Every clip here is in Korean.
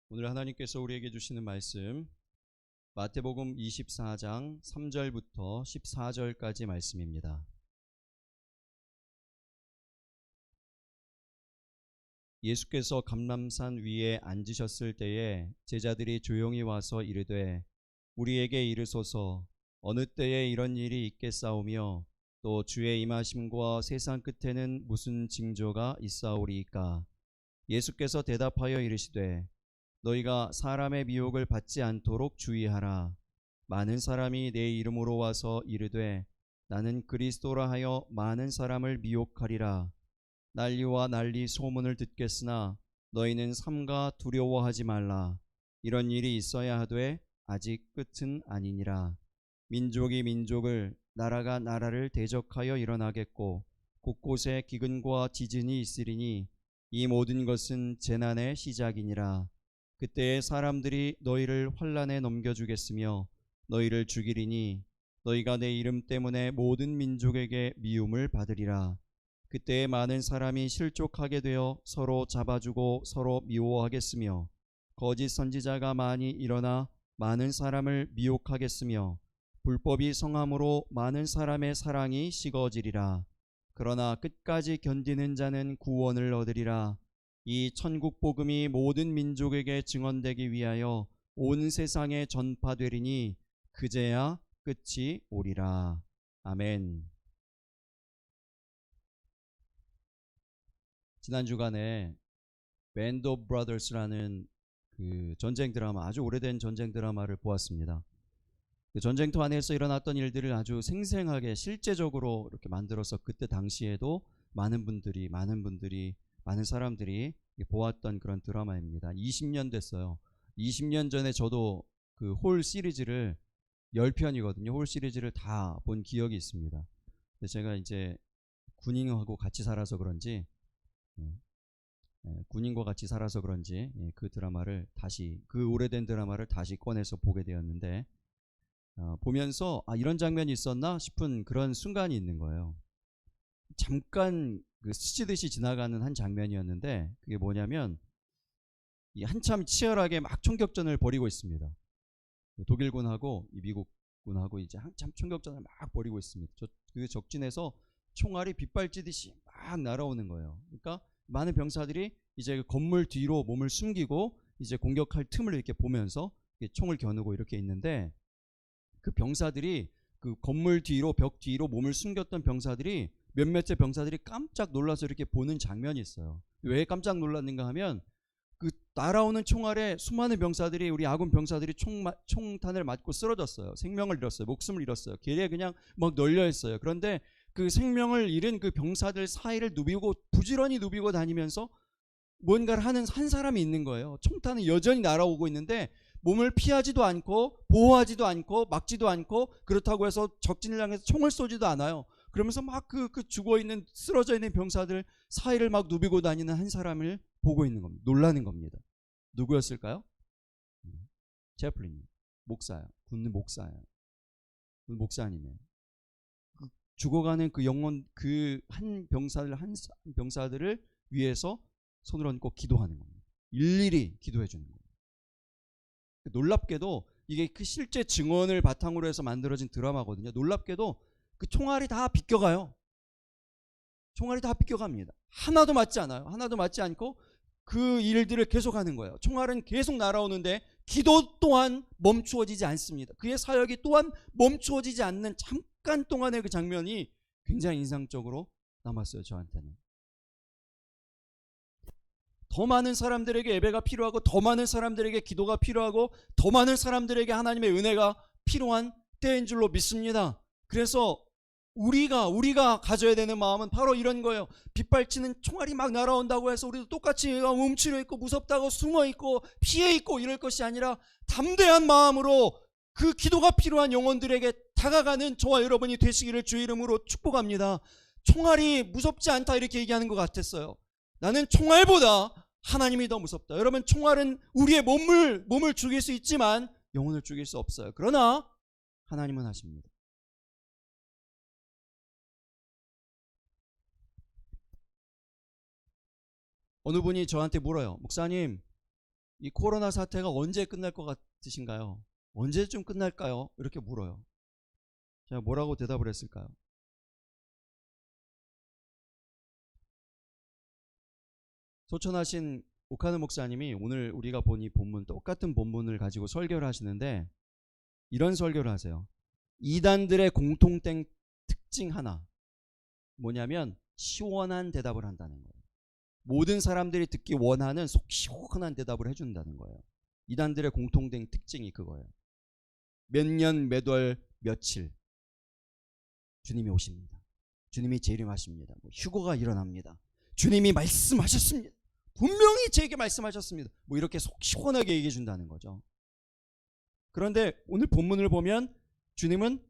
오늘 하나님께서 우리에게 주시는 말씀 마태복음 24장 3절부터 14절까지 말씀입니다. 예수께서 감람산 위에 앉으셨을 때에 제자들이 조용히 와서 이르되 우리에게 이르소서 어느 때에 이런 일이 있겠사오며 또 주의 임하심과 세상 끝에는 무슨 징조가 있사오리이까. 예수께서 대답하여 이르시되 너희가 사람의 미혹을 받지 않도록 주의하라. 많은 사람이 내 이름으로 와서 이르되 나는 그리스도라 하여 많은 사람을 미혹하리라. 난리와 난리 소문을 듣겠으나 너희는 삼가 두려워하지 말라. 이런 일이 있어야 하되 아직 끝은 아니니라. 민족이 민족을 나라가 나라를 대적하여 일어나겠고 곳곳에 기근과 지진이 있으리니 이 모든 것은 재난의 시작이니라. 그때에 사람들이 너희를 환난에 넘겨주겠으며 너희를 죽이리니 너희가 내 이름 때문에 모든 민족에게 미움을 받으리라. 그때에 많은 사람이 실족하게 되어 서로 잡아주고 서로 미워하겠으며 거짓 선지자가 많이 일어나 많은 사람을 미혹하겠으며 불법이 성함으로 많은 사람의 사랑이 식어지리라. 그러나 끝까지 견디는 자는 구원을 얻으리라. 이 천국 복음이 모든 민족에게 증언되기 위하여 온 세상에 전파되리니 그제야 끝이 오리라. 아멘. 지난 주간에 밴드 오브 브라더스라는 그 전쟁 드라마, 아주 오래된 전쟁 드라마를 보았습니다. 그 전쟁터 안에서 일어났던 일들을 아주 생생하게 실제적으로 이렇게 만들어서 그때 당시에도 많은 사람들이 보았던 그런 드라마입니다. 20년 됐어요. 20년 전에 저도 그 홀 시리즈를 10편이거든요. 홀 시리즈를 다 본 기억이 있습니다. 근데 제가 이제 군인과 같이 살아서 그런지 그 드라마를 다시, 그 오래된 드라마를 다시 꺼내서 보게 되었는데 보면서 이런 장면이 있었나 싶은 그런 순간이 있는 거예요. 잠깐 그 스치듯이 지나가는 한 장면이었는데 그게 뭐냐면 이 한참 치열하게 막 총격전을 벌이고 있습니다. 독일군하고 이 미국군하고 이제 한참 총격전을 막 벌이고 있습니다. 그 적진에서 총알이 빗발치듯이 막 날아오는 거예요. 그러니까 많은 병사들이 이제 그 건물 뒤로 몸을 숨기고 이제 공격할 틈을 이렇게 보면서 총을 겨누고 이렇게 있는데 그 병사들이 그 건물 뒤로 벽 뒤로 몸을 숨겼던 병사들이 몇몇째 병사들이 깜짝 놀라서 이렇게 보는 장면이 있어요. 왜 깜짝 놀랐는가 하면 그 날아오는 총알에 수많은 병사들이, 우리 아군 병사들이 총탄을 맞고 쓰러졌어요. 생명을 잃었어요. 목숨을 잃었어요. 길에 그냥 막 널려 있어요. 그런데 그 생명을 잃은 그 병사들 사이를 부지런히 누비고 다니면서 뭔가를 하는 한 사람이 있는 거예요. 총탄은 여전히 날아오고 있는데 몸을 피하지도 않고 보호하지도 않고 막지도 않고, 그렇다고 해서 적진을 향해서 총을 쏘지도 않아요. 그러면서 막 그 죽어있는, 쓰러져 있는 병사들 사이를 막 누비고 다니는 한 사람을 보고 있는 겁니다. 놀라는 겁니다. 누구였을까요? 제플린 목사요. 군 목사예요. 목사님이에요. 죽어가는 그 영혼, 그 한 병사들을 위해서 손을 얹고 기도하는 겁니다. 일일이 기도해 주는 겁니다. 놀랍게도 이게 그 실제 증언을 바탕으로 해서 만들어진 드라마거든요. 놀랍게도 그 총알이 다 비껴가요. 총알이 다 비껴갑니다. 하나도 맞지 않아요. 하나도 맞지 않고 그 일들을 계속하는 거예요. 총알은 계속 날아오는데 기도 또한 멈추어지지 않습니다. 그의 사역이 또한 멈추어지지 않는 잠깐 동안의 그 장면이 굉장히 인상적으로 남았어요. 저한테는. 더 많은 사람들에게 예배가 필요하고, 더 많은 사람들에게 기도가 필요하고, 더 많은 사람들에게 하나님의 은혜가 필요한 때인 줄로 믿습니다. 그래서 우리가 가져야 되는 마음은 바로 이런 거예요. 빗발치는 총알이 막 날아온다고 해서 우리도 똑같이 움츠려 있고 무섭다고 숨어 있고 피해 있고 이럴 것이 아니라 담대한 마음으로 그 기도가 필요한 영혼들에게 다가가는 저와 여러분이 되시기를 주의 이름으로 축복합니다. 총알이 무섭지 않다 이렇게 얘기하는 것 같았어요. 나는 총알보다 하나님이 더 무섭다. 여러분, 총알은 우리의 몸을 죽일 수 있지만 영혼을 죽일 수 없어요. 그러나 하나님은 하십니다. 어느 분이 저한테 물어요. 목사님, 이 코로나 사태가 언제 끝날 것 같으신가요? 언제쯤 끝날까요? 이렇게 물어요. 제가 뭐라고 대답을 했을까요? 소천하신 오카노 목사님이 오늘 우리가 본 이 본문, 똑같은 본문을 가지고 설교를 하시는데 이런 설교를 하세요. 이단들의 공통된 특징 하나, 뭐냐면 시원한 대답을 한다는 거예요. 모든 사람들이 듣기 원하는 속 시원한 대답을 해준다는 거예요. 이단들의 공통된 특징이 그거예요. 몇 년, 몇 월, 며칠 주님이 오십니다. 주님이 재림하십니다. 휴거가 일어납니다. 주님이 말씀하셨습니다. 분명히 제게 말씀하셨습니다. 이렇게 속 시원하게 얘기해 준다는 거죠. 그런데 오늘 본문을 보면 주님은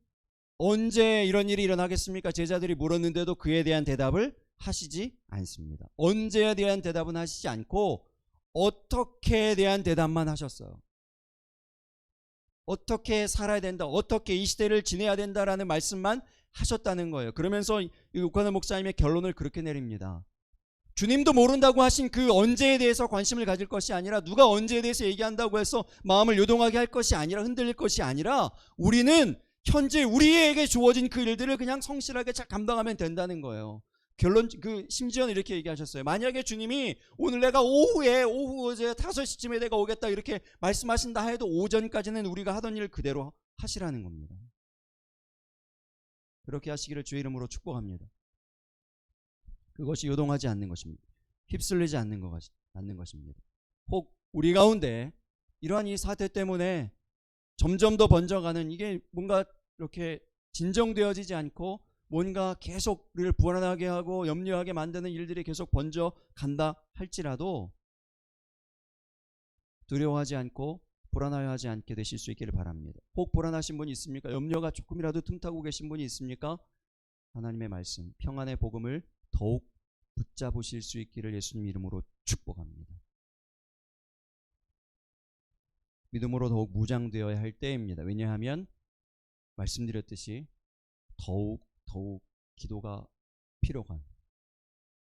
언제 이런 일이 일어나겠습니까? 제자들이 물었는데도 그에 대한 대답을 하시지 않습니다. 언제에 대한 대답은 하시지 않고 어떻게에 대한 대답만 하셨어요. 어떻게 살아야 된다, 어떻게 이 시대를 지내야 된다라는 말씀만 하셨다는 거예요. 그러면서 오카노 목사님의 결론을 그렇게 내립니다. 주님도 모른다고 하신 그 언제에 대해서 관심을 가질 것이 아니라, 누가 언제에 대해서 얘기한다고 해서 마음을 요동하게 할 것이 아니라, 흔들릴 것이 아니라, 우리는 현재 우리에게 주어진 그 일들을 그냥 성실하게 잘 감당하면 된다는 거예요. 결론, 심지어는 이렇게 얘기하셨어요. 만약에 주님이 오늘 내가 오후 5시쯤에 내가 오겠다 이렇게 말씀하신다 해도 오전까지는 우리가 하던 일 그대로 하시라는 겁니다. 그렇게 하시기를 주의 이름으로 축복합니다. 그것이 요동하지 않는 것입니다. 휩쓸리지 않는 것입니다. 혹 우리 가운데 이러한 이 사태 때문에 점점 더 번져가는, 이게 뭔가 이렇게 진정되어지지 않고 뭔가 계속 우리를 불안하게 하고 염려하게 만드는 일들이 계속 번져간다 할지라도 두려워하지 않고 불안하지 않게 되실 수 있기를 바랍니다. 혹 불안하신 분이 있습니까? 염려가 조금이라도 틈타고 계신 분이 있습니까? 하나님의 말씀, 평안의 복음을 더욱 붙잡으실 수 있기를 예수님 이름으로 축복합니다. 믿음으로 더욱 무장되어야 할 때입니다. 왜냐하면 말씀드렸듯이 더욱 기도가 필요한,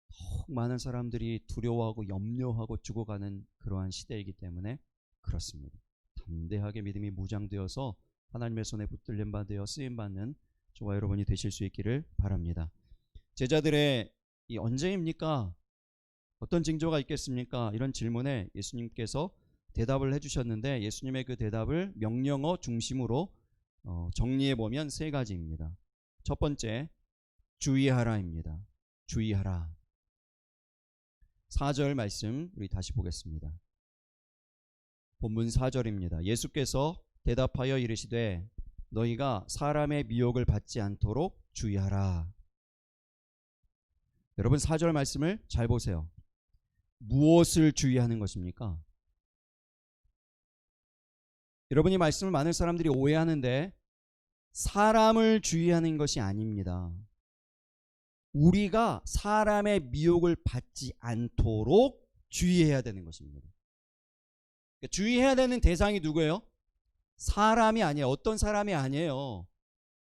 더욱 많은 사람들이 두려워하고 염려하고 죽어가는 그러한 시대이기 때문에 그렇습니다. 담대하게 믿음이 무장되어서 하나님의 손에 붙들림 받아 쓰임받는 저와 여러분이 되실 수 있기를 바랍니다. 제자들의 이 언제입니까? 어떤 징조가 있겠습니까? 이런 질문에 예수님께서 대답을 해주셨는데, 예수님의 그 대답을 명령어 중심으로 정리해보면 세 가지입니다. 첫 번째, 주의하라입니다. 주의하라. 4절 말씀 우리 다시 보겠습니다. 본문 4절입니다. 예수께서 대답하여 이르시되 너희가 사람의 미혹을 받지 않도록 주의하라. 여러분 4절 말씀을 잘 보세요. 무엇을 주의하는 것입니까? 여러분 이 말씀을 많은 사람들이 오해하는데, 사람을 주의하는 것이 아닙니다. 우리가 사람의 미혹을 받지 않도록 주의해야 되는 것입니다. 그러니까 주의해야 되는 대상이 누구예요? 사람이 아니에요. 어떤 사람이 아니에요.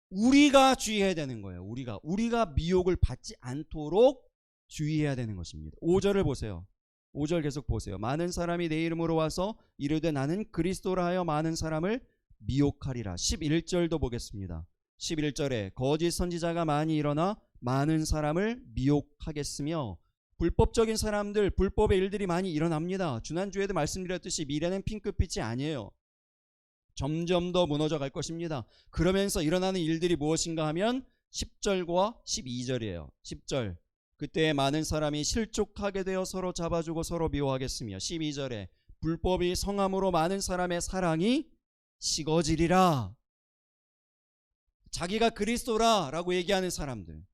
우리가 주의해야 되는 거예요. 우리가 미혹을 받지 않도록 주의해야 되는 것입니다. 5절을 보세요. 5절 계속 보세요. 많은 사람이 내 이름으로 와서 이르되 나는 그리스도라 하여 많은 사람을 미혹하리라. 11절도 보겠습니다. 11절에 거짓 선지자가 많이 일어나 많은 사람을 미혹하겠으며, 불법적인 사람들, 불법의 일들이 많이 일어납니다. 지난주에도 말씀드렸듯이 미래는 핑크빛이 아니에요. 점점 더 무너져 갈 것입니다. 그러면서 일어나는 일들이 무엇인가 하면 10절과 12절이에요. 10절, 그때 많은 사람이 실족하게 되어 서로 잡아주고 서로 미워하겠으며, 12절에 불법이 성함으로 많은 사람의 사랑이 식어지리라. 자기가 그리스도라 라고 얘기하는 사람들,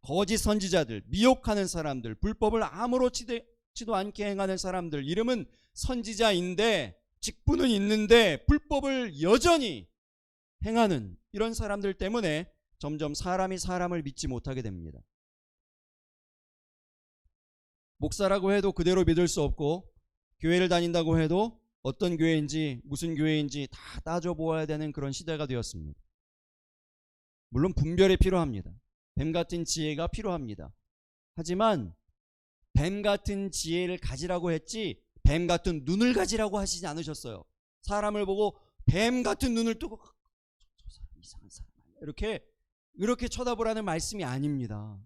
거짓 선지자들, 미혹하는 사람들, 불법을 아무렇지도 않게 행하는 사람들, 이름은 선지자인데 직분은 있는데 불법을 여전히 행하는 이런 사람들 때문에 점점 사람이 사람을 믿지 못하게 됩니다. 목사라고 해도 그대로 믿을 수 없고, 교회를 다닌다고 해도 어떤 교회인지 무슨 교회인지 다 따져보아야 되는 그런 시대가 되었습니다. 물론 분별이 필요합니다. 뱀 같은 지혜가 필요합니다. 하지만 뱀 같은 지혜를 가지라고 했지 뱀 같은 눈을 가지라고 하시지 않으셨어요. 사람을 보고 뱀 같은 눈을 뜨고 저 사람 이상한 사람 아니야, 이렇게 쳐다보라는 말씀이 아닙니다.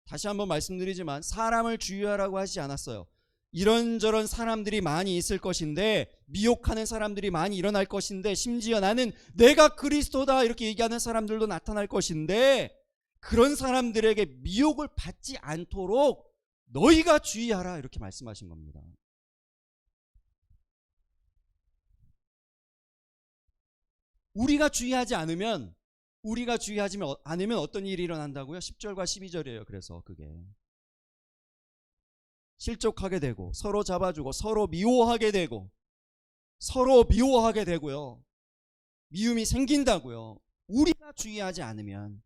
다시 한번 말씀드리지만 사람을 주의하라고 하지 않았어요. 이런저런 사람들이 많이 있을 것인데, 미혹하는 사람들이 많이 일어날 것인데, 심지어 나는 내가 그리스도다 이렇게 얘기하는 사람들도 나타날 것인데, 그런 사람들에게 미혹을 받지 않도록 너희가 주의하라 이렇게 말씀하신 겁니다. 우리가 주의하지 않으면 어떤 일이 일어난다고요? 10절과 12절이에요. 그래서 그게 실족하게 되고, 서로 잡아주고, 서로 미워하게 되고요. 미움이 생긴다고요. 우리가 주의하지 않으면,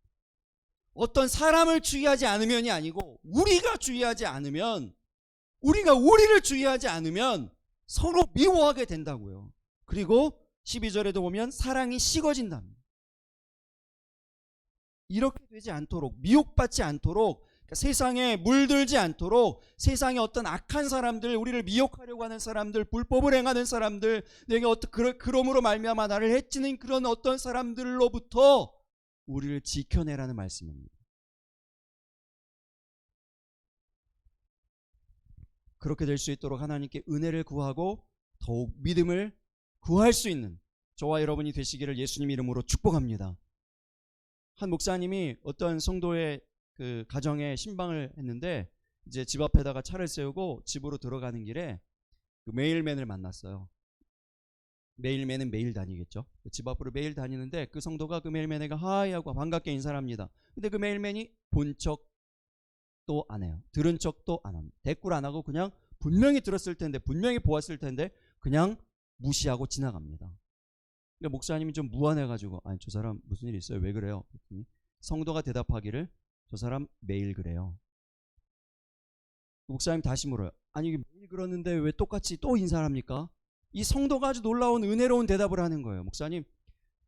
어떤 사람을 주의하지 않으면이 아니고 우리가 우리를 주의하지 않으면 서로 미워하게 된다고요. 그리고 12절에도 보면 사랑이 식어진답니다. 이렇게 되지 않도록, 미혹받지 않도록, 그러니까 세상에 물들지 않도록, 세상에 어떤 악한 사람들, 우리를 미혹하려고 하는 사람들, 불법을 행하는 사람들, 내게 그러므로 말미암아 나를 해치는 그런 어떤 사람들로부터 우리를 지켜내라는 말씀입니다. 그렇게 될 수 있도록 하나님께 은혜를 구하고 더욱 믿음을 구할 수 있는 저와 여러분이 되시기를 예수님 이름으로 축복합니다. 한 목사님이 어떤 성도의 그 가정에 신방을 했는데, 이제 집 앞에다가 차를 세우고 집으로 들어가는 길에 그 메일맨을 만났어요. 메일맨은 매일 다니겠죠. 집 앞으로 매일 다니는데 그 성도가 그 메일맨에게 하이 하고 반갑게 인사를 합니다. 근데 그 메일맨이 본 척도 안 해요. 들은 척도 안 합니다. 대꾸를 안 하고 그냥 분명히 들었을 텐데, 분명히 보았을 텐데 그냥 무시하고 지나갑니다. 근데 목사님이 좀 무안해가지고, 아니 저 사람 무슨 일 있어요? 왜 그래요? 성도가 대답하기를 저 사람 매일 그래요. 목사님 다시 물어요. 아니 매일 그러는데 왜 똑같이 또 인사를 합니까? 이 성도가 아주 놀라운 은혜로운 대답을 하는 거예요. 목사님,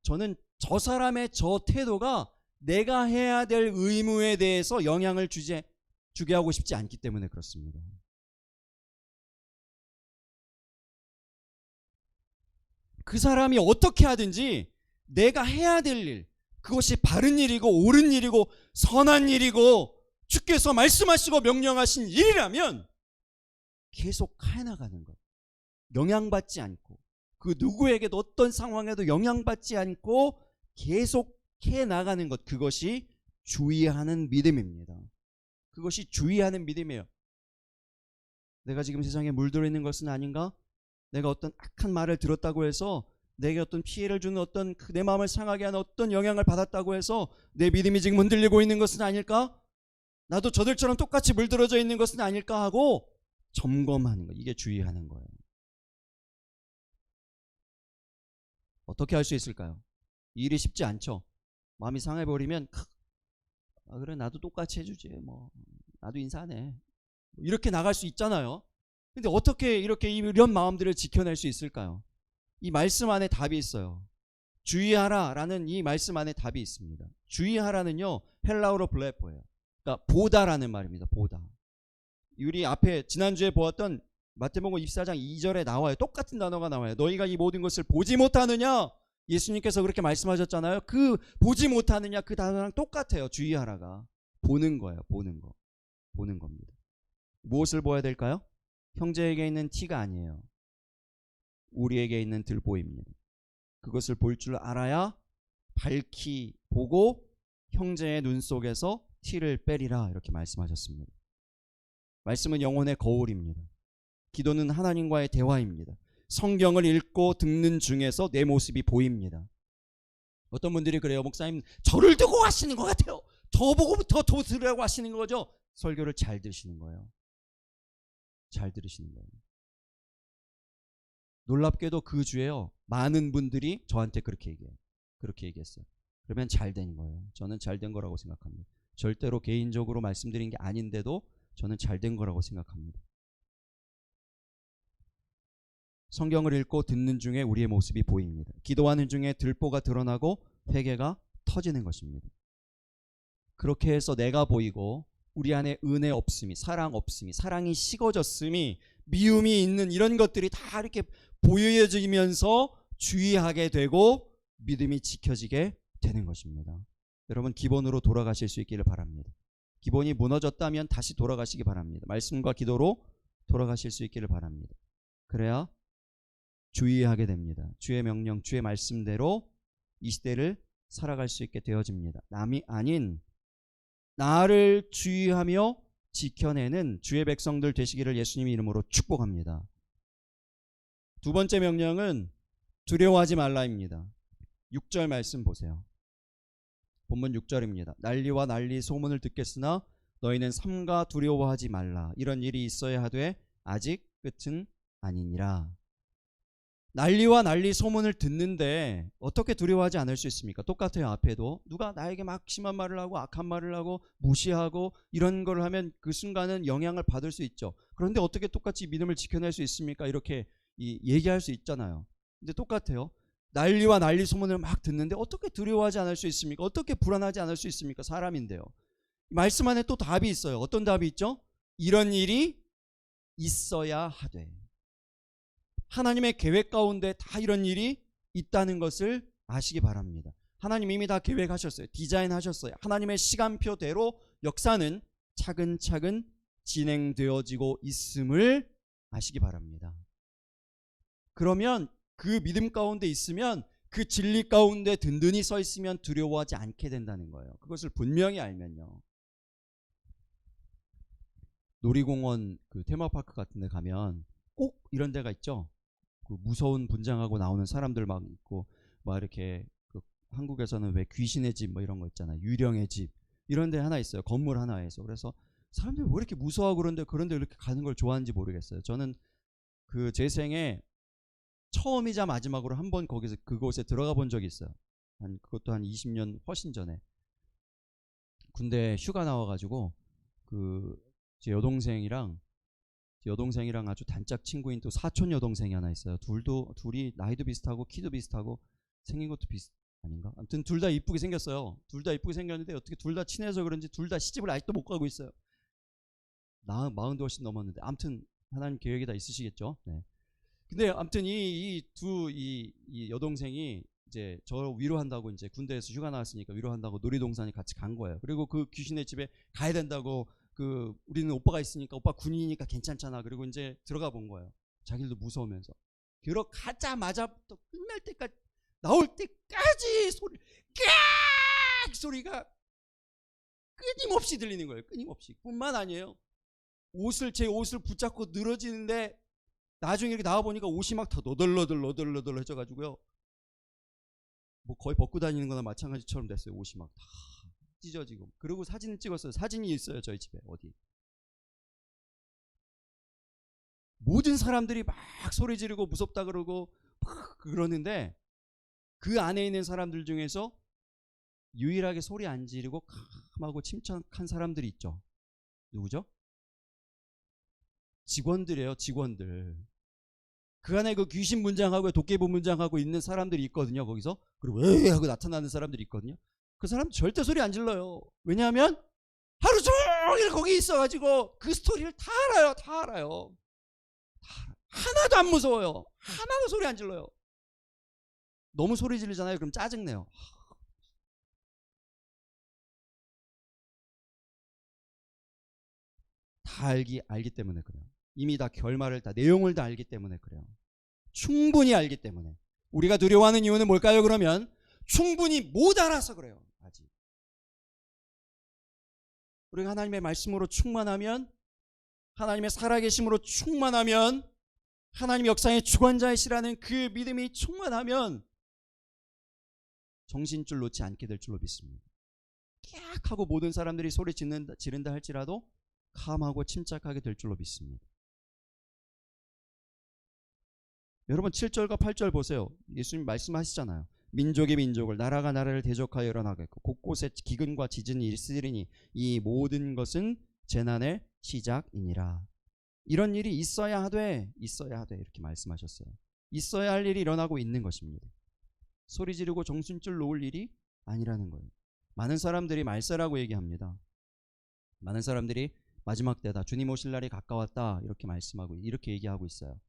저는 저 사람의 저 태도가 내가 해야 될 의무에 대해서 영향을 주게 하고 싶지 않기 때문에 그렇습니다. 그 사람이 어떻게 하든지 내가 해야 될 일, 그것이 바른 일이고 옳은 일이고 선한 일이고 주께서 말씀하시고 명령하신 일이라면 계속 해나가는 것, 영향받지 않고, 그 누구에게도 어떤 상황에도 영향받지 않고 계속 해나가는 것, 그것이 주의하는 믿음입니다. 그것이 주의하는 믿음이에요. 내가 지금 세상에 물들어 있는 것은 아닌가? 내가 어떤 악한 말을 들었다고 해서 내게 어떤 피해를 주는, 어떤 내 마음을 상하게 하는 어떤 영향을 받았다고 해서 내 믿음이 지금 흔들리고 있는 것은 아닐까? 나도 저들처럼 똑같이 물들어져 있는 것은 아닐까 하고 점검하는 것, 이게 주의하는 거예요. 어떻게 할 수 있을까요? 이 일이 쉽지 않죠. 마음이 상해버리면 그래 나도 똑같이 해주지, 뭐 나도 인사하네, 이렇게 나갈 수 있잖아요. 근데 어떻게 이런 마음들을 지켜낼 수 있을까요? 이 말씀 안에 답이 있어요. 주의하라 라는 이 말씀 안에 답이 있습니다. 주의하라는요, 헬라어로 블레포예요. 그러니까 보다라는 말입니다. 보다. 우리 앞에 지난주에 보았던 마태복음 24장 2절에 나와요. 똑같은 단어가 나와요. 너희가 이 모든 것을 보지 못하느냐? 예수님께서 그렇게 말씀하셨잖아요. 그 보지 못하느냐, 그 단어랑 똑같아요. 주의하라가 보는 거예요. 보는 겁니다. 무엇을 보아야 될까요? 형제에게 있는 티가 아니에요. 우리에게 있는 들보입니다. 그것을 볼 줄 알아야 밝히 보고 형제의 눈 속에서 티를 빼리라, 이렇게 말씀하셨습니다. 말씀은 영혼의 거울입니다. 기도는 하나님과의 대화입니다. 성경을 읽고 듣는 중에서 내 모습이 보입니다. 어떤 분들이 그래요. 목사님, 저를 두고 하시는 것 같아요. 저보고부터 더 들으라고 하시는 거죠. 설교를 잘 들으시는 거예요. 잘 들으시는 거예요. 놀랍게도 그 주에요, 많은 분들이 저한테 그렇게 얘기했어요. 그러면 잘 된 거예요. 저는 잘 된 거라고 생각합니다. 절대로 개인적으로 말씀드린 게 아닌데도 저는 잘 된 거라고 생각합니다. 성경을 읽고 듣는 중에 우리의 모습이 보입니다. 기도하는 중에 들보가 드러나고 회개가 터지는 것입니다. 그렇게 해서 내가 보이고 우리 안에 은혜 없음이, 사랑 없음이, 사랑이 식어졌음이, 미움이 있는 이런 것들이 다 이렇게 보여지면서 주의하게 되고 믿음이 지켜지게 되는 것입니다. 여러분, 기본으로 돌아가실 수 있기를 바랍니다. 기본이 무너졌다면 다시 돌아가시기 바랍니다. 말씀과 기도로 돌아가실 수 있기를 바랍니다. 그래야 주의하게 됩니다. 주의 명령, 주의 말씀대로 이 시대를 살아갈 수 있게 되어집니다. 남이 아닌 나를 주의하며 지켜내는 주의 백성들 되시기를 예수님의 이름으로 축복합니다. 두 번째 명령은 두려워하지 말라입니다. 6절 말씀 보세요. 본문 6절입니다. 난리와 난리 소문을 듣겠으나 너희는 삼가 두려워하지 말라. 이런 일이 있어야 하되 아직 끝은 아니니라. 난리와 난리 소문을 듣는데 어떻게 두려워하지 않을 수 있습니까? 똑같아요. 앞에도 누가 나에게 막 심한 말을 하고 악한 말을 하고 무시하고 이런 걸 하면 그 순간은 영향을 받을 수 있죠. 그런데 어떻게 똑같이 믿음을 지켜낼 수 있습니까? 이렇게 얘기할 수 있잖아요. 근데 똑같아요. 난리와 난리 소문을 막 듣는데 어떻게 두려워하지 않을 수 있습니까? 어떻게 불안하지 않을 수 있습니까? 사람인데요. 말씀 안에 또 답이 있어요. 어떤 답이 있죠? 이런 일이 있어야 하되. 하나님의 계획 가운데 다 이런 일이 있다는 것을 아시기 바랍니다. 하나님 이미 다 계획하셨어요. 디자인하셨어요. 하나님의 시간표대로 역사는 차근차근 진행되어지고 있음을 아시기 바랍니다. 그러면 그 믿음 가운데 있으면, 그 진리 가운데 든든히 서 있으면 두려워하지 않게 된다는 거예요. 그것을 분명히 알면요. 놀이공원 그 테마파크 같은 데 가면 꼭 이런 데가 있죠. 그 무서운 분장하고 나오는 사람들 막 있고, 막 이렇게 그 한국에서는 왜 귀신의 집 뭐 이런 거 있잖아요. 유령의 집 이런 데 하나 있어요. 건물 하나에서. 그래서 사람들이 왜 이렇게 무서워하고 그런데 이렇게 가는 걸 좋아하는지 모르겠어요. 저는 그 제 생에 처음이자 마지막으로 한 번 거기서 그곳에 들어가 본 적이 있어요. 그것도 한 20년 훨씬 전에. 군대 휴가 나와가지고 제 여동생이랑 아주 단짝 친구인 또 사촌 여동생이 하나 있어요. 둘이 나이도 비슷하고 키도 비슷하고 생긴 것도 아닌가? 아무튼 둘 다 이쁘게 생겼어요. 둘 다 이쁘게 생겼는데 어떻게 둘 다 친해서 그런지 둘 다 시집을 아직도 못 가고 있어요. 40도 훨씬 넘었는데. 아무튼 하나님 계획이 다 있으시겠죠. 네. 근데 아무튼 이 여동생이 이제 저 위로한다고, 이제 군대에서 휴가 나왔으니까 위로한다고 놀이동산에 같이 간 거예요. 그리고 그 귀신의 집에 가야 된다고, 우리는 오빠가 있으니까, 오빠 군인이니까 괜찮잖아. 그리고 이제 들어가 본 거예요. 자기들도 무서우면서. 들어가자마자부터 끝날 때까지, 나올 때까지 소리가 끊임없이 들리는 거예요. 끊임없이. 뿐만 아니에요. 제 옷을 붙잡고 늘어지는데 나중에 이렇게 나와보니까 옷이 막 다 너덜너덜 해져가지고요. 뭐 거의 벗고 다니는 거나 마찬가지처럼 됐어요. 옷이 막 다 찢어지고. 그리고 사진을 찍었어요. 사진이 있어요. 저희 집에 어디. 모든 사람들이 막 소리 지르고 무섭다 그러고 막 그러는데, 그 안에 있는 사람들 중에서 유일하게 소리 안 지르고 캄하고 침착한 사람들이 있죠. 누구죠? 직원들이에요. 직원들. 그 안에 그 귀신 문장하고 도깨비 문장하고 있는 사람들이 있거든요. 거기서. 그리고 왜 하고 나타나는 사람들이 있거든요. 그 사람 절대 소리 안 질러요. 왜냐하면 하루 종일 거기 있어가지고 그 스토리를 다 알아요. 다 알아요. 하나도 안 무서워요. 하나도 소리 안 질러요. 너무 소리 지르잖아요. 그럼 짜증내요. 다 알기 때문에 그래요. 이미 다 결말을 다, 내용을 다 알기 때문에 그래요. 충분히 알기 때문에. 우리가 두려워하는 이유는 뭘까요? 그러면 충분히 못 알아서 그래요. 아직. 우리가 하나님의 말씀으로 충만하면, 하나님의 살아계심으로 충만하면, 하나님 역사의 주관자이시라는 그 믿음이 충만하면 정신줄 놓지 않게 될 줄로 믿습니다. 깍 하고 모든 사람들이 소리 지른다 할지라도 캄하고 침착하게 될 줄로 믿습니다. 여러분 7절과 8절 보세요. 예수님 말씀하시잖아요. 민족이 민족을, 나라가 나라를 대적하여 일어나겠고 곳곳에 기근과 지진이 있으리니 이 모든 것은 재난의 시작이니라. 이런 일이 있어야 하되 이렇게 말씀하셨어요. 있어야 할 일이 일어나고 있는 것입니다. 소리 지르고 정신줄 놓을 일이 아니라는 거예요. 많은 사람들이 말세라고 얘기합니다. 많은 사람들이 마지막 때다, 주님 오실 날이 가까웠다, 이렇게 말씀하고 이렇게 얘기하고 있어요.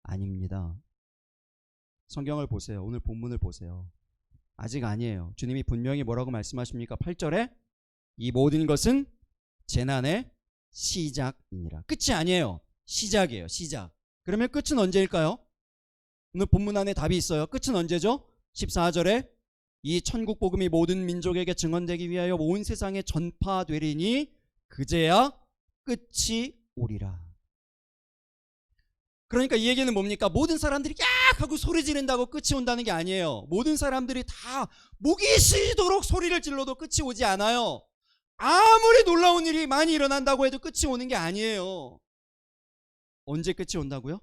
아닙니다. 성경을 보세요. 오늘 본문을 보세요. 아직 아니에요. 주님이 분명히 뭐라고 말씀하십니까? 8절에 이 모든 것은 재난의 시작이니라. 끝이 아니에요. 시작이에요. 시작. 그러면 끝은 언제일까요? 오늘 본문 안에 답이 있어요. 끝은 언제죠? 14절에 이 천국 복음이 모든 민족에게 증언되기 위하여 온 세상에 전파되리니 그제야 끝이 오리라. 그러니까 이 얘기는 뭡니까? 모든 사람들이 야 하고 소리 지른다고 끝이 온다는 게 아니에요. 모든 사람들이 다 목이 쉬도록 소리를 질러도 끝이 오지 않아요. 아무리 놀라운 일이 많이 일어난다고 해도 끝이 오는 게 아니에요. 언제 끝이 온다고요?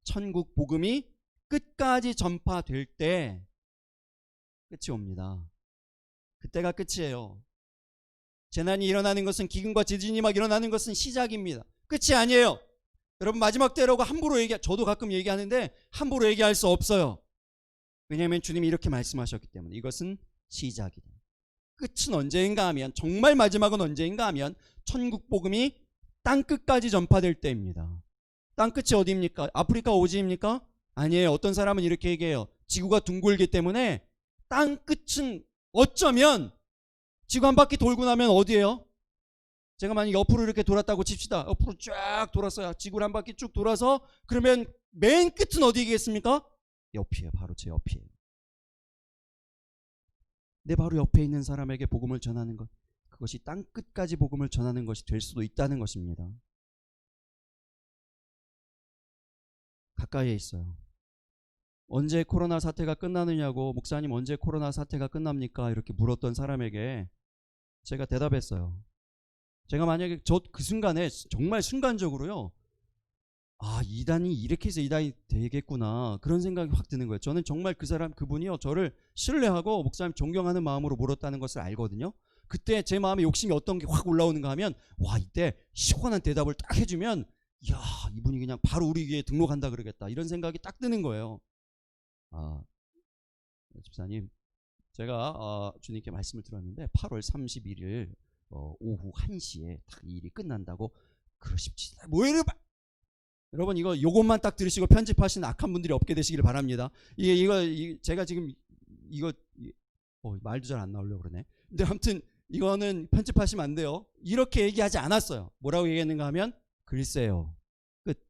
천국 복음이 끝까지 전파될 때 끝이 옵니다. 그때가 끝이에요. 재난이 일어나는 것은, 기근과 지진이 막 일어나는 것은 시작입니다. 끝이 아니에요. 여러분, 마지막 때라고 함부로 저도 가끔 얘기하는데 함부로 얘기할 수 없어요. 왜냐하면 주님이 이렇게 말씀하셨기 때문에. 이것은 시작이다. 끝은 언제인가 하면, 정말 마지막은 언제인가 하면 천국 복음이 땅끝까지 전파될 때입니다. 땅끝이 어디입니까? 아프리카 오지입니까? 아니에요. 어떤 사람은 이렇게 얘기해요. 지구가 둥글기 때문에 땅끝은 어쩌면 지구 한 바퀴 돌고 나면 어디예요? 제가 만약 옆으로 이렇게 돌았다고 칩시다. 옆으로 쫙 돌았어요. 지구를 한 바퀴 쭉 돌아서, 그러면 맨 끝은 어디겠습니까? 옆이에요. 바로 제 옆이에요. 내 바로 옆에 있는 사람에게 복음을 전하는 것, 그것이 땅끝까지 복음을 전하는 것이 될 수도 있다는 것입니다. 가까이에 있어요. 언제 코로나 사태가 끝나느냐고, 목사님 언제 코로나 사태가 끝납니까? 이렇게 물었던 사람에게 제가 대답했어요. 제가 만약에 그 순간에 정말 순간적으로요, 아, 이단이 이렇게 해서 이단이 되겠구나, 그런 생각이 확 드는 거예요. 저는 정말 그분이요, 저를 신뢰하고 목사님 존경하는 마음으로 물었다는 것을 알거든요. 그때 제 마음에 욕심이 어떤 게 확 올라오는가 하면, 와, 이때 시원한 대답을 딱 해주면, 이야, 이분이 그냥 바로 우리 교회에 등록한다 그러겠다, 이런 생각이 딱 드는 거예요. 아, 집사님, 제가 주님께 말씀을 들었는데 8월 31일 오후 1시에 딱 이 일이 끝난다고 그러십시다. 여러분, 요것만 딱 들으시고 편집하시는 악한 분들이 없게 되시길 바랍니다. 제가 지금 말도 잘 안 나오려고 그러네. 근데 아무튼 이거는 편집하시면 안 돼요. 이렇게 얘기하지 않았어요. 뭐라고 얘기했는가 하면, 글쎄요, 끝.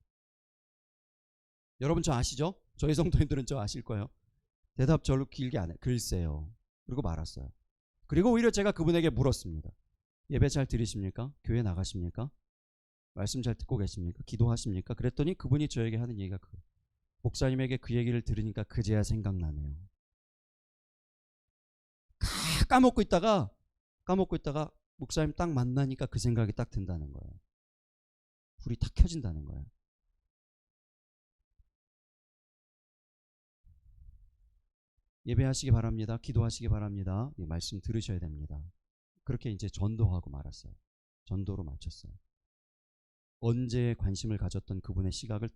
여러분, 저 아시죠? 저희 성도님들은 저 아실 거예요. 대답 절로 길게 안 해요. 글쎄요. 그리고 말았어요. 그리고 오히려 제가 그분에게 물었습니다. 예배 잘 들으십니까? 교회 나가십니까? 말씀 잘 듣고 계십니까? 기도하십니까? 그랬더니 그분이 저에게 하는 얘기가 그거예요. 목사님에게 그 얘기를 들으니까 그제야 생각나네요. 까먹고 있다가 목사님 딱 만나니까 그 생각이 딱 든다는 거예요. 불이 탁 켜진다는 거예요. 예배하시기 바랍니다. 기도하시기 바랍니다. 이 말씀 들으셔야 됩니다. 그렇게 이제 전도하고 말았어요. 전도로 마쳤어요. 언제 관심을 가졌던 그분의 시각을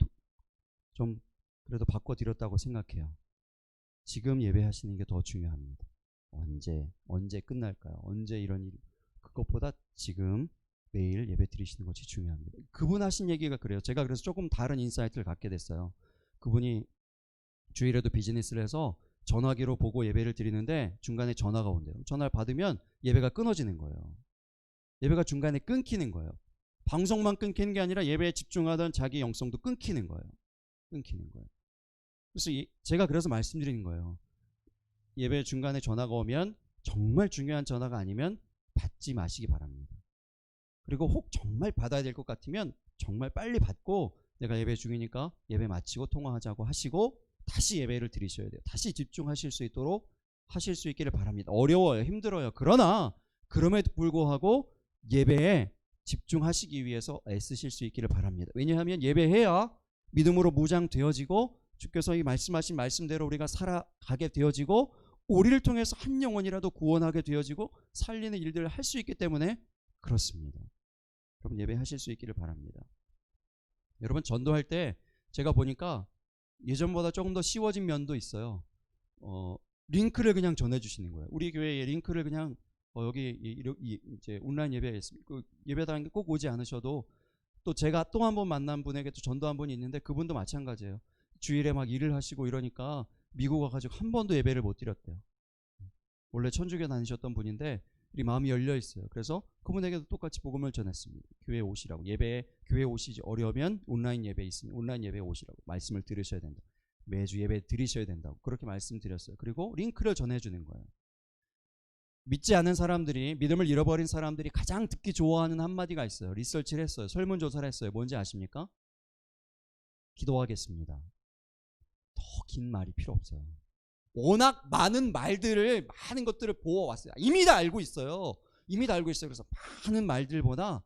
좀 그래도 바꿔드렸다고 생각해요. 지금 예배하시는 게 더 중요합니다. 언제 끝날까요? 언제 이런 일, 그것보다 지금 매일 예배 드리시는 것이 중요합니다. 그분 하신 얘기가 그래요. 제가 그래서 조금 다른 인사이트를 갖게 됐어요. 그분이 주일에도 비즈니스를 해서 전화기로 보고 예배를 드리는데 중간에 전화가 온대요. 전화를 받으면 예배가 끊어지는 거예요. 예배가 중간에 끊기는 거예요. 방송만 끊기는 게 아니라 예배에 집중하던 자기 영성도 끊기는 거예요. 그래서 제가 그래서 말씀드리는 거예요. 예배 중간에 전화가 오면 정말 중요한 전화가 아니면 받지 마시기 바랍니다. 그리고 혹 정말 받아야 될 것 같으면 정말 빨리 받고, 내가 예배 중이니까 예배 마치고 통화하자고 하시고 다시 예배를 드리셔야 돼요. 다시 집중하실 수 있도록 하실 수 있기를 바랍니다. 어려워요. 힘들어요. 그러나 그럼에도 불구하고 예배에 집중하시기 위해서 애쓰실 수 있기를 바랍니다. 왜냐하면 예배해야 믿음으로 무장되어지고 주께서 이 말씀하신 말씀대로 우리가 살아가게 되어지고, 우리를 통해서 한 영혼이라도 구원하게 되어지고 살리는 일들을 할 수 있기 때문에 그렇습니다. 여러분, 예배하실 수 있기를 바랍니다. 여러분, 전도할 때 제가 보니까 예전보다 조금 더 쉬워진 면도 있어요. 링크를 그냥 전해주시는 거예요. 우리 교회에 링크를 그냥 여기 이제 온라인 예배에 그 예배당에 꼭 오지 않으셔도 또 제가 또 한 번 만난 분에게 또 전도 한 분이 있는데 그분도 마찬가지예요. 주일에 막 일을 하시고 이러니까 미국 와가지고 한 번도 예배를 못 드렸대요. 원래 천주교 다니셨던 분인데 이 마음이 열려 있어요. 그래서 그분에게도 똑같이 복음을 전했습니다. 교회 오시라고. 예배에 교회 오시지 어려면 온라인 예배 있으면 온라인 예배 오시라고. 말씀을 들으셔야 된다. 매주 예배 드리셔야 된다고 그렇게 말씀드렸어요. 그리고 링크를 전해주는 거예요. 믿지 않는 사람들이, 믿음을 잃어버린 사람들이 가장 듣기 좋아하는 한마디가 있어요. 리서치를 했어요. 설문조사를 했어요. 뭔지 아십니까? 기도하겠습니다. 더 긴 말이 필요 없어요. 워낙 많은 것들을 보아왔어요. 이미 다 알고 있어요. 그래서 많은 말들보다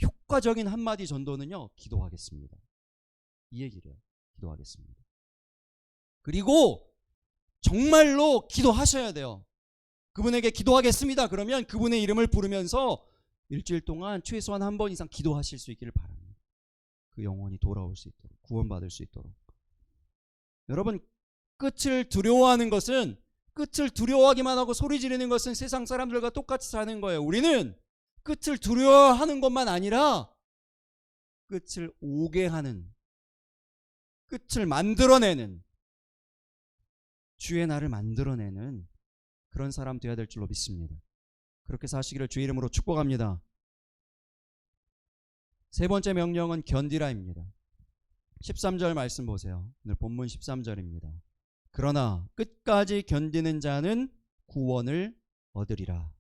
효과적인 한마디 전도는요, 기도하겠습니다. 이 얘기를 해요. 기도하겠습니다. 그리고 정말로 기도하셔야 돼요. 그분에게 기도하겠습니다. 그러면 그분의 이름을 부르면서 일주일 동안 최소한 한 번 이상 기도하실 수 있기를 바랍니다. 그 영혼이 돌아올 수 있도록, 구원받을 수 있도록. 여러분, 끝을 두려워하기만 하고 소리 지르는 것은 세상 사람들과 똑같이 사는 거예요. 우리는 끝을 두려워하는 것만 아니라 끝을 오게 하는, 끝을 만들어내는, 주의 날을 만들어내는 그런 사람 되어야 될 줄로 믿습니다. 그렇게 사시기를 주의 이름으로 축복합니다. 세 번째 명령은 견디라입니다. 13절 말씀 보세요. 오늘 본문 13절입니다. 그러나 끝까지 견디는 자는 구원을 얻으리라.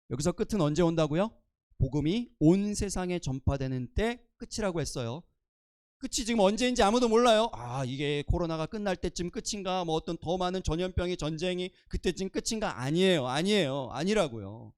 여기서 끝은 언제 온다고요? 복음이 온 세상에 전파되는 때 끝이라고 했어요. 끝이 지금 언제인지 아무도 몰라요. 이게 코로나가 끝날 때쯤 끝인가, 뭐 어떤 더 많은 전염병의 전쟁이 그때쯤 끝인가? 아니라고요.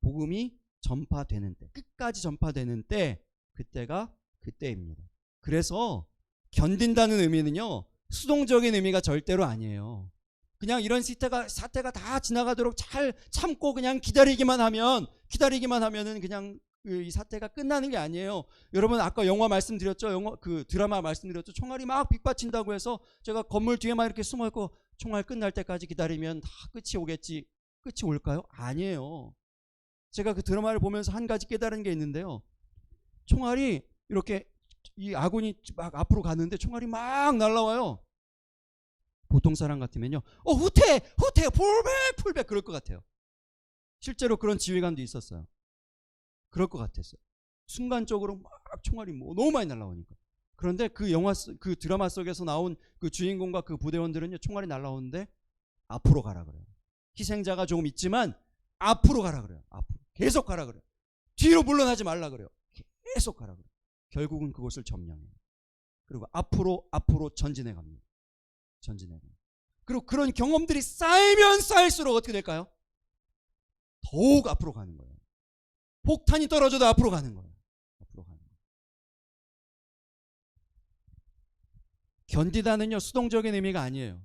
복음이 전파되는 때, 끝까지 전파되는 때, 그때가 그때입니다. 그래서 견딘다는 의미는요, 수동적인 의미가 절대로 아니에요. 그냥 이런 사태가 다 지나가도록 잘 참고 그냥 기다리기만 하면은 그냥 이 사태가 끝나는 게 아니에요. 여러분, 아까 영화 말씀드렸죠? 드라마 말씀드렸죠? 총알이 막 빗받친다고 해서 제가 건물 뒤에 막 이렇게 숨어있고 총알 끝날 때까지 기다리면 다 끝이 오겠지. 끝이 올까요? 아니에요. 제가 그 드라마를 보면서 한 가지 깨달은 게 있는데요. 총알이 이렇게 이 아군이 막 앞으로 가는데 총알이 막 날라와요. 보통 사람 같으면요, 후퇴, 풀백 그럴 것 같아요. 실제로 그런 지휘관도 있었어요. 그럴 것 같았어요. 순간적으로 막 총알이 너무 많이 날라오니까. 그런데 그 드라마 속에서 나온 그 주인공과 그 부대원들은요, 총알이 날라오는데 앞으로 가라 그래요. 희생자가 조금 있지만 앞으로 가라 그래요. 앞으로 계속 가라 그래요. 뒤로 물러나지 말라 그래요. 계속 가라 그래요. 결국은 그곳을 점령해요. 그리고 앞으로 전진해 갑니다. 그리고 그런 경험들이 쌓이면 쌓일수록 어떻게 될까요? 더욱 앞으로 가는 거예요. 폭탄이 떨어져도 앞으로 가는 거예요. 견디다는요, 수동적인 의미가 아니에요.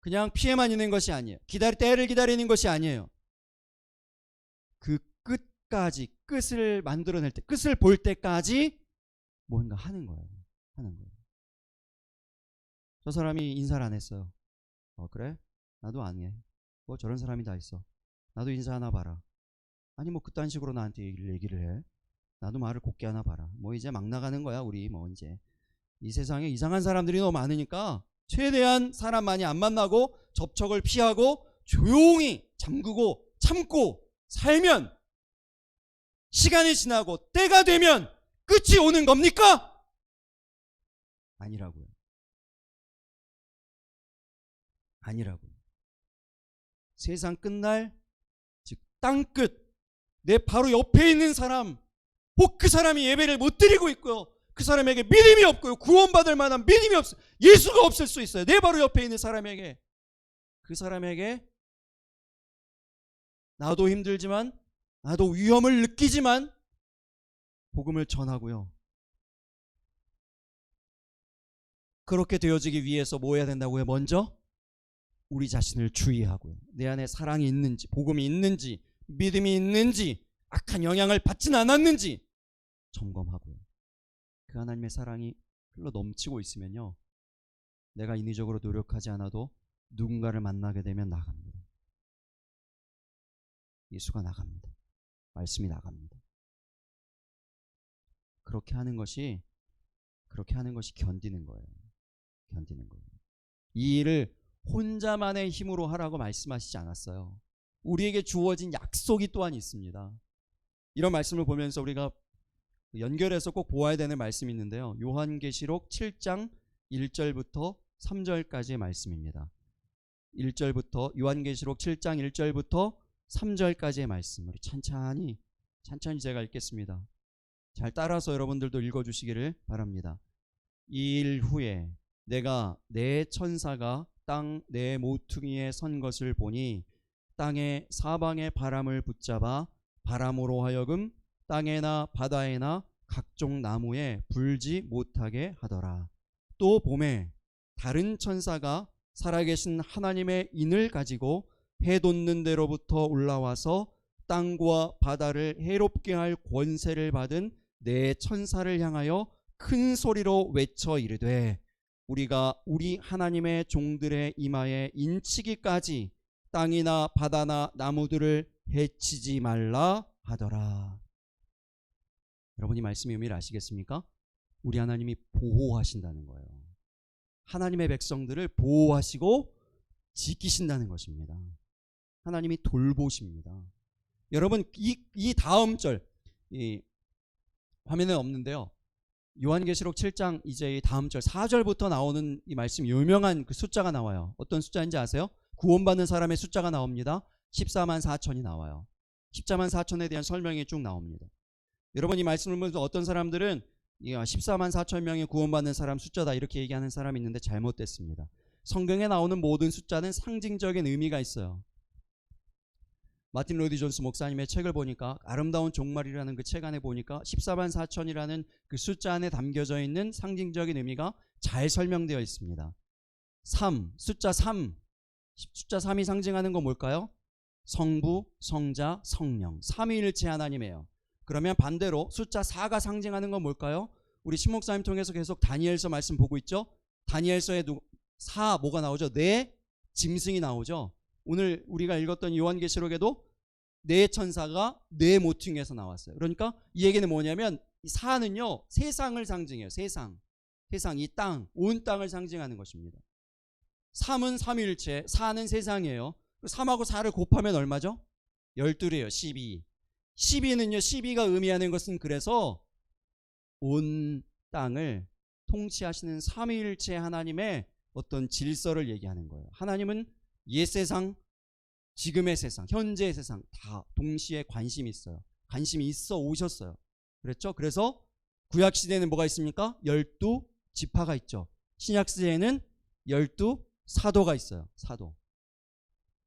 그냥 피해만 있는 것이 아니에요. 때를 기다리는 것이 아니에요. 그 끝까지, 끝을 만들어낼 때, 끝을 볼 때까지 뭔가 하는 거예요. 저 사람이 인사를 안 했어요. 그래? 나도 안 해. 저런 사람이 다 있어. 나도 인사 하나 봐라. 아니 그딴 식으로 나한테 얘기를 해. 나도 말을 곱게 하나 봐라. 이제 막 나가는 거야. 우리 이제 이 세상에 이상한 사람들이 너무 많으니까 최대한 사람 많이 안 만나고 접촉을 피하고 조용히 잠그고 참고 살면 시간이 지나고 때가 되면 끝이 오는 겁니까? 아니라고요. 세상 끝날, 즉 땅끝, 내 바로 옆에 있는 사람, 혹 그 사람이 예배를 못 드리고 있고요, 그 사람에게 믿음이 없고요, 구원받을 만한 믿음이 없어요, 예수가 없을 수 있어요. 내 바로 옆에 있는 사람에게, 그 사람에게 나도 힘들지만, 나도 위험을 느끼지만 복음을 전하고요. 그렇게 되어지기 위해서 뭐 해야 된다고요? 먼저 우리 자신을 주의하고요. 내 안에 사랑이 있는지, 복음이 있는지, 믿음이 있는지, 악한 영향을 받진 않았는지 점검하고요. 그 하나님의 사랑이 흘러 넘치고 있으면요, 내가 인위적으로 노력하지 않아도 누군가를 만나게 되면 나갑니다. 이 수가 나갑니다. 말씀이 나갑니다. 그렇게 하는 것이 견디는 거예요. 견디는 거예요. 이 일을 혼자만의 힘으로 하라고 말씀하시지 않았어요. 우리에게 주어진 약속이 또한 있습니다. 이런 말씀을 보면서 우리가 연결해서 꼭 보아야 되는 말씀이 있는데요. 요한계시록 7장 1절부터 3절까지의 말씀입니다. 1절부터 요한계시록 7장 1절부터 3절까지의 말씀, 우리 천천히 제가 읽겠습니다. 잘 따라서 여러분들도 읽어주시기를 바랍니다. 이 일 후에 내가 내 천사가 땅 내 모퉁이에 선 것을 보니 땅의 사방의 바람을 붙잡아 바람으로 하여금 땅에나 바다에나 각종 나무에 불지 못하게 하더라. 또 봄에 다른 천사가 살아계신 하나님의 인을 가지고 해 돋는 데로부터 올라와서 땅과 바다를 해롭게 할 권세를 받은 내 천사를 향하여 큰 소리로 외쳐 이르되 우리가 우리 하나님의 종들의 이마에 인치기까지 땅이나 바다나 나무들을 해치지 말라 하더라. 여러분, 이 말씀의 의미를 아시겠습니까? 우리 하나님이 보호하신다는 거예요. 하나님의 백성들을 보호하시고 지키신다는 것입니다. 하나님이 돌보십니다. 여러분, 이 다음 절, 이 화면에 없는데요. 요한계시록 7장 이제 이 다음 절 4절부터 나오는 이 말씀, 유명한 그 숫자가 나와요. 어떤 숫자인지 아세요? 구원받는 사람의 숫자가 나옵니다. 14만 4천이 나와요. 14만 4천에 대한 설명이 쭉 나옵니다. 여러분, 이 말씀을 보면서 어떤 사람들은 14만 4천 명이 구원받는 사람 숫자다 이렇게 얘기하는 사람이 있는데 잘못됐습니다. 성경에 나오는 모든 숫자는 상징적인 의미가 있어요. 마틴 로이드 존스 목사님의 책을 보니까, 아름다운 종말이라는 그 책 안에 보니까 14만 4천이라는 그 숫자 안에 담겨져 있는 상징적인 의미가 잘 설명되어 있습니다. 3, 숫자 3, 숫자 3이 상징하는 건 뭘까요? 성부, 성자, 성령, 삼위일체 하나님이에요. 그러면 반대로 숫자 4가 상징하는 건 뭘까요? 우리 신목사님 통해서 계속 다니엘서 말씀 보고 있죠? 다니엘서에 4 뭐가 나오죠? 네 짐승이 나오죠? 오늘 우리가 읽었던 요한계시록에도 네 천사가 네 모퉁이에서 나왔어요. 그러니까 이 얘기는 뭐냐면, 이 4는요 세상을 상징해요. 세상, 이 땅, 온 땅을 상징하는 것입니다. 3은 삼위일체, 4는 세상이에요. 3하고 4를 곱하면 얼마죠? 12래요. 12. 12는요, 12가 의미하는 것은 그래서 온 땅을 통치하시는 삼위일체 하나님의 어떤 질서를 얘기하는 거예요. 하나님은 옛 세상, 지금의 세상, 현재의 세상 다 동시에 관심이 있어요. 관심이 있어 오셨어요. 그랬죠? 그래서 구약시대에는 뭐가 있습니까? 12지파가 있죠. 신약시대에는 12사도가 있어요. 사도.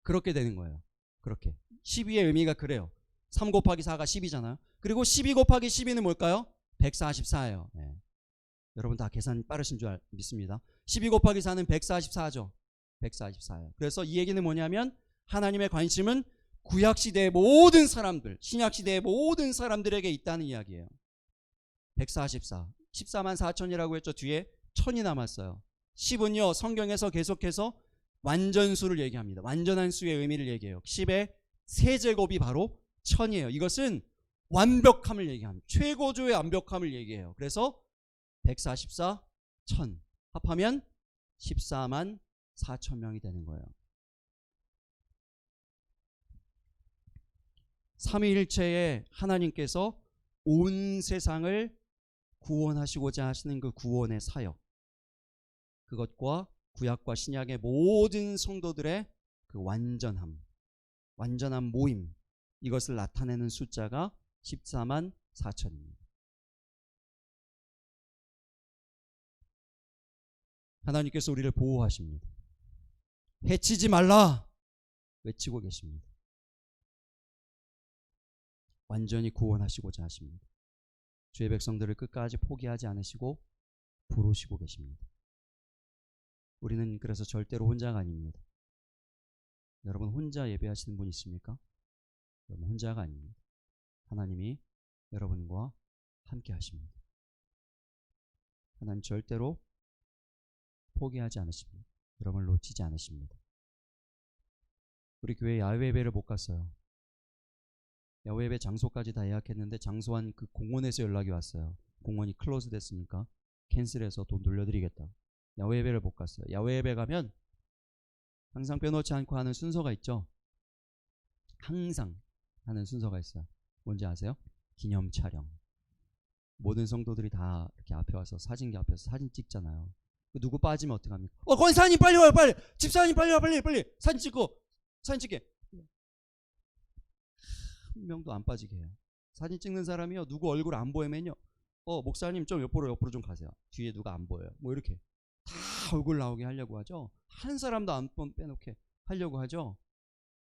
그렇게 되는 거예요. 그렇게 12의 의미가 그래요. 3 곱하기 4가 10이잖아요. 그리고 12 곱하기 12는 뭘까요? 144예요. 네. 여러분 다 계산 빠르신 줄 믿습니다. 12 곱하기 4는 144죠. 144예요. 그래서 이 얘기는 뭐냐면, 하나님의 관심은 구약시대의 모든 사람들, 신약시대의 모든 사람들에게 있다는 이야기예요. 144, 14만 4천이라고 했죠. 뒤에 1000이 남았어요. 10은요 성경에서 계속해서 완전수를 얘기합니다. 완전한 수의 의미를 얘기해요. 10의 세제곱이 바로 1000이에요. 이것은 완벽함을 얘기합니다. 최고조의 완벽함을 얘기해요. 그래서 144, 1000 합하면 14만 4천 명이 되는 거예요. 삼위일체의 하나님께서 온 세상을 구원하시고자 하시는 그 구원의 사역, 그것과 구약과 신약의 모든 성도들의 그 완전한 모임, 이것을 나타내는 숫자가 14만 4천입니다. 하나님께서 우리를 보호하십니다. 해치지 말라 외치고 계십니다. 완전히 구원하시고자 하십니다. 주의 백성들을 끝까지 포기하지 않으시고 부르시고 계십니다. 우리는 그래서 절대로 혼자가 아닙니다. 여러분 혼자 예배하시는 분 있습니까? 여러분 혼자가 아닙니다. 하나님이 여러분과 함께 하십니다. 하나님 절대로 포기하지 않으십니다. 여러분을 놓치지 않으십니다. 우리 교회 야외 예배를 못 갔어요. 야외 예배 장소까지 다 예약했는데 장소한 그 공원에서 연락이 왔어요. 공원이 클로즈 됐으니까 캔슬해서 돈 돌려드리겠다. 야외 예배를 못 갔어요. 야외 예배 가면 항상 빼놓지 않고 하는 순서가 있죠. 항상 하는 순서가 있어요. 뭔지 아세요? 기념 촬영. 모든 성도들이 다 이렇게 앞에 와서 사진기 앞에서 사진 찍잖아요. 누구 빠지면 어떡합니까? 권사님 빨리 와요, 빨리. 집사님 빨리 와, 빨리 사진 찍고 사진 찍게. 한 명도 안 빠지게 해요. 사진 찍는 사람이요, 누구 얼굴 안 보이면요, 목사님 좀 옆으로 좀 가세요. 뒤에 누가 안 보여요. 뭐 이렇게 다 얼굴 나오게 하려고 하죠. 한 사람도 안 빼놓게 하려고 하죠.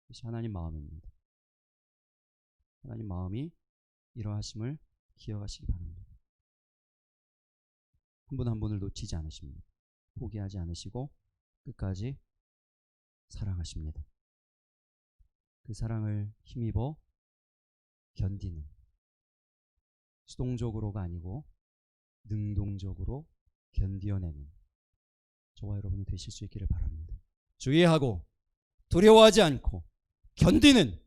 이것이 하나님 마음입니다. 하나님 마음이 이러하심을 기억하시기 바랍니다. 한 분 한 분을 놓치지 않으십니다. 포기하지 않으시고 끝까지 사랑하십니다. 그 사랑을 힘입어 견디는, 수동적으로가 아니고 능동적으로 견디어내는 저와 여러분이 되실 수 있기를 바랍니다. 주의하고 두려워하지 않고 견디는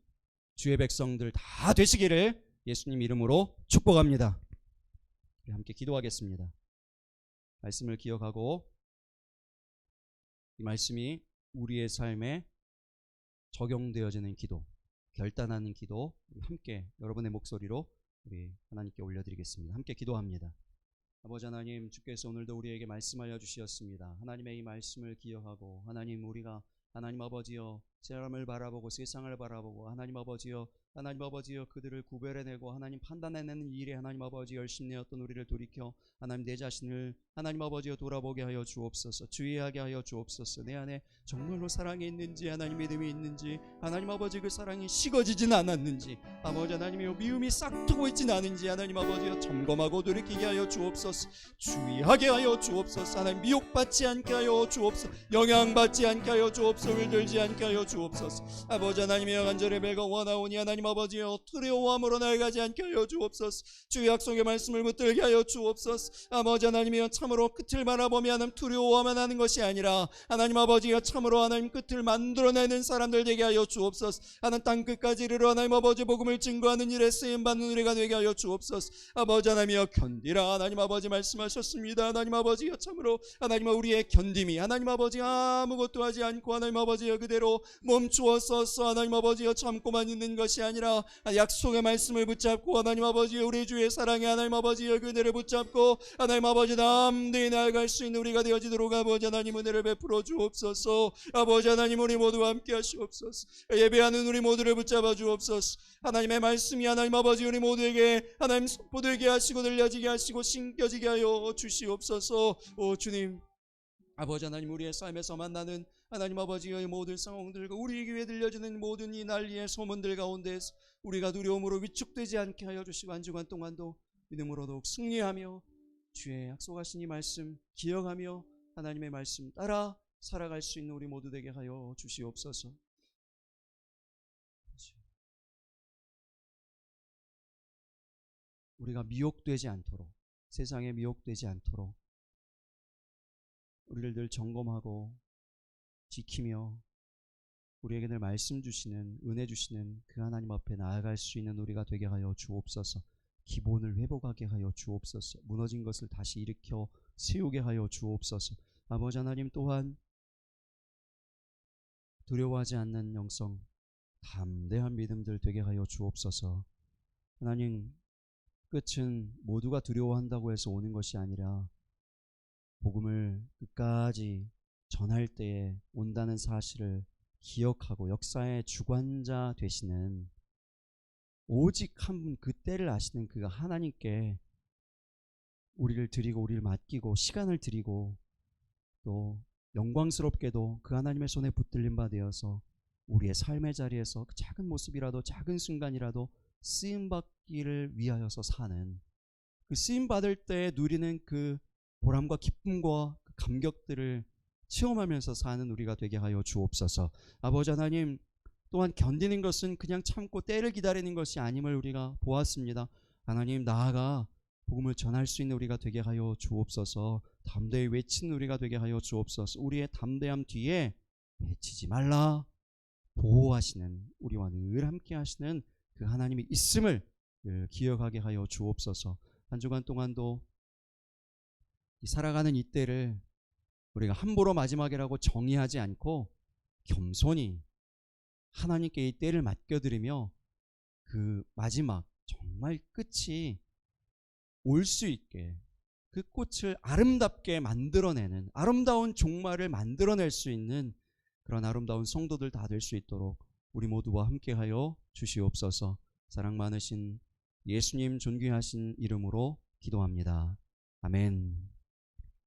주의 백성들 다 되시기를 예수님 이름으로 축복합니다. 우리 함께 기도하겠습니다. 말씀을 기억하고 이 말씀이 우리의 삶에 적용되어지는 기도, 결단하는 기도, 우리 함께 여러분의 목소리로 우리 하나님께 올려드리겠습니다. 함께 기도합니다. 아버지 하나님, 주께서 오늘도 우리에게 말씀하여 주시었습니다. 하나님의 이 말씀을 기억하고 하나님, 우리가 하나님 아버지여 사람을 바라보고 세상을 바라보고 하나님 아버지여 그들을 구별해내고 하나님 판단해내는 일에 하나님 아버지 열심히 내었던 우리를 돌이켜 하나님 내 자신을 하나님 아버지여 돌아보게 하여 주옵소서. 주의하게 하여 주옵소서. 내 안에 정말로 사랑이 있는지 하나님 믿음이 있는지 하나님 아버지 그 사랑이 식어지진 않았는지 아버지 하나님이여 미움이 싹트고 있진 않은지 하나님 아버지여 점검하고 돌이키게 하여 주옵소서. 주의하게 하여 주옵소서. 하나님 미혹받지 않게 하여 주옵소서. 영향받지 않게 하여 주옵소서. 물들지 않게 하여 주옵소서. 아버지 하나님이여 간절히 배가 원하오니 하나님 아버지여 두려워함으로 나아가지 않게 하여 주옵소서. 주의 약속의 말씀을 붙들게 하여 주옵소서. 아버지 하나님이여 참으로 끝을 바라보며 하나님 두려워하면 하는 것이 아니라 하나님 아버지여 참으로 하나님 끝을 만들어내는 사람들 되게 하여 주옵소서. 하나님 땅 끝까지 이르러 하나님 아버지 복음을 증거하는 일에 쓰임받는 우리가 되게 하여 주옵소서. 아버지 하나님이여 견디라 하나님 아버지 말씀하셨습니다. 하나님 아버지여 참으로 하나님 우리의 견딤이 하나님 아버지 아무것도 하지 않고 하나님 아버지여 그대로 멈추었어서 하나님 아버지여 참고만 있는 것이 아니라 약속의 말씀을 붙잡고 하나님 아버지여 우리 주의 사랑에 하나님 아버지여 그대를 붙잡고 하나님 아버지 담대히 나아갈 수 있는 우리가 되어지도록 아버지 하나님 은혜를 베풀어 주옵소서. 아버지 하나님 우리 모두 함께 하시옵소서. 예배하는 우리 모두를 붙잡아 주옵소서. 하나님의 말씀이 하나님 아버지 우리 모두에게 하나님 선포되게 하시고 들려지게 하시고 신겨지게 하여 주시옵소서. 오 주님, 아버지 하나님 우리의 삶에서 만나는 하나님 아버지의 모든 상황들과 우리 귀에 들려지는 모든 이 난리의 소문들 가운데서 우리가 두려움으로 위축되지 않게 하여 주시고 한 주간 동안도 믿음으로 더욱 승리하며 주의 약속하신 이 말씀 기억하며 하나님의 말씀 따라 살아갈 수 있는 우리 모두 되게 하여 주시옵소서. 우리가 미혹되지 않도록, 세상에 미혹되지 않도록 우리를 늘 점검하고 지키며 우리에게 늘 말씀 주시는, 은혜 주시는 그 하나님 앞에 나아갈 수 있는 우리가 되게 하여 주옵소서. 기본을 회복하게 하여 주옵소서. 무너진 것을 다시 일으켜 세우게 하여 주옵소서. 아버지 하나님 또한 두려워하지 않는 영성, 담대한 믿음들 되게 하여 주옵소서. 하나님, 끝은 모두가 두려워한다고 해서 오는 것이 아니라 복음을 끝까지 전할 때에 온다는 사실을 기억하고 역사의 주관자 되시는 오직 한 분, 그 때를 아시는 그가 하나님께 우리를 드리고 우리를 맡기고 시간을 드리고 또 영광스럽게도 그 하나님의 손에 붙들린 바 되어서 우리의 삶의 자리에서 그 작은 모습이라도 작은 순간이라도 쓰임받기를 위하여서 사는, 그 쓰임받을 때 누리는 그 보람과 기쁨과 그 감격들을 체험하면서 사는 우리가 되게 하여 주옵소서. 아버지 하나님, 또한 견디는 것은 그냥 참고 때를 기다리는 것이 아님을 우리가 보았습니다. 하나님, 나아가 복음을 전할 수 있는 우리가 되게 하여 주옵소서. 담대히 외치는 우리가 되게 하여 주옵소서. 우리의 담대함 뒤에 해치지 말라 보호하시는, 우리와 늘 함께 하시는 그 하나님이 있음을 늘 기억하게 하여 주옵소서. 한 주간 동안도 살아가는 이때를 우리가 함부로 마지막이라고 정의하지 않고 겸손히 하나님께 이 때를 맡겨드리며 그 마지막 정말 끝이 올 수 있게 그 꽃을 아름답게 만들어내는, 아름다운 종말을 만들어낼 수 있는 그런 아름다운 성도들 다 될 수 있도록 우리 모두와 함께하여 주시옵소서. 사랑 많으신 예수님 존귀하신 이름으로 기도합니다. 아멘.